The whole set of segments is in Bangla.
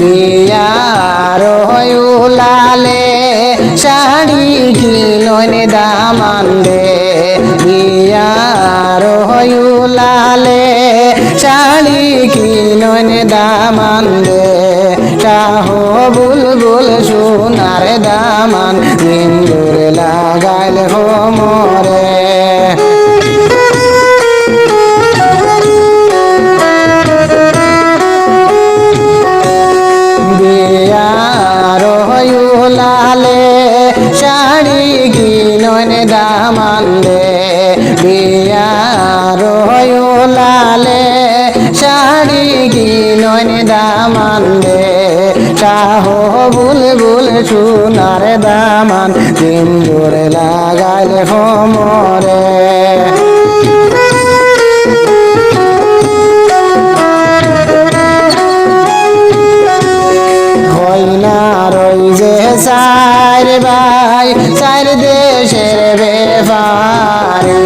বিয়ার উলালে শাড়ি কিনন দামান দে বিয়ার উলালে শাড়ি কিনন দামান দে শাহ বুলবুল সোনার দামান নিন্দুর লাগাইল হোমরে বিয়ার উলালে শাড়ি কিনন দামান দে বিয়ার উলালে শাড়ি কিনন দামান দে শাহ বুলবুল সোনার দামান সিন্দুর লাগাইল হোমরে চার ভাই চার দেশের ব্যাপারে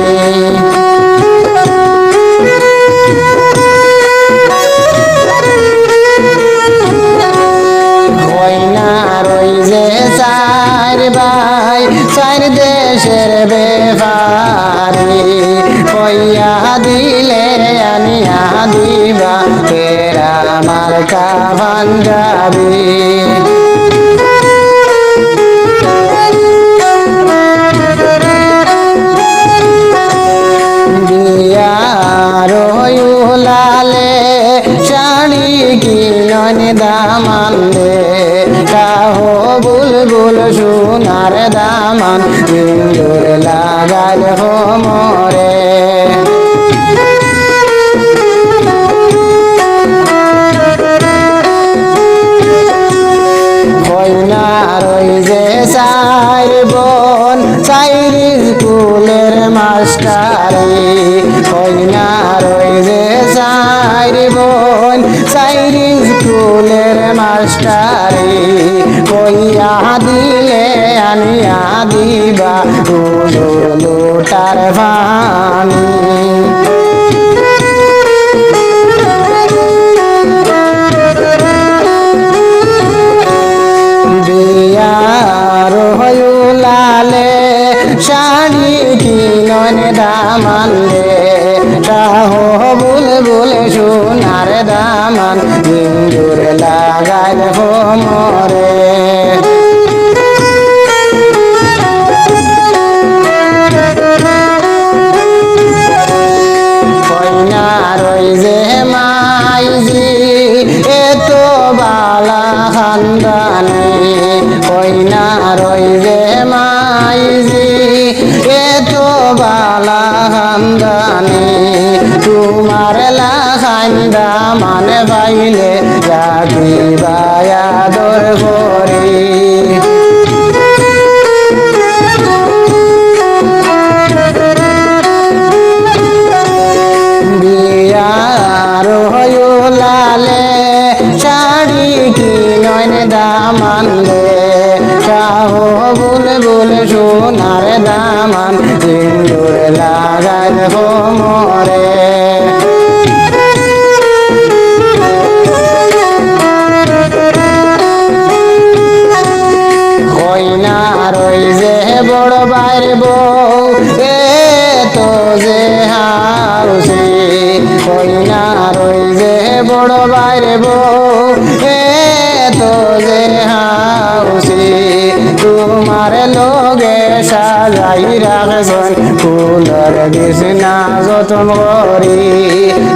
চার ভাই চার দেশের ব্যাপারে কইয়া দিলে আনিয়া দিবা তেরা আমার কাভান যাবি শাড়ি কিনন দামান দে শাহ বুলবুল সোনার দামান সিন্দুর লাগাইল হোমরে কইনার চার বোন চার স্কুলের মাস্টারি কইনার চার বোন চার স্কুলের মাস্টারি কইয়া দিলে আনিয়া দিবা লোটার পানি বিয়ার উলালে শাড়ি কিনন দামান দে শাহ বুলবুল সোনার দামান সিন্দুর লাগাইল হোমরে কইনার মাইজি এত বালা খানদানি কইনার মাইজি এত বালা খানদানি তোমার লাখান্দা মানে পাইলে রাখিবা আদর করি বিয়ার উলালে শাড়ি কিনন দামান দে শাহ বুলবুল সোনার দামান সিন্দুর লাগাইল হোমরে কইনার বড় বাইর বউ এ তো যে হাউসি কইনার বড় বাইর বউ এ তো যে হাউসি তোমার লোগে সাজাই রাখছেন ফুলের বিছনা যতন করি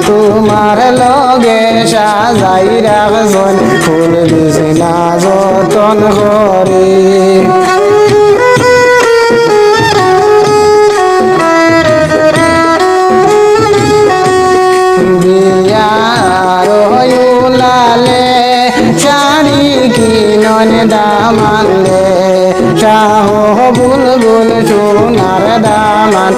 তোমার লগে সাজাই রাখছেন ফুল বিছনা যতন করি বিয়ার উলালে শাড়ি কিনন দামান দে শাহ বুলবুল সোনার দামান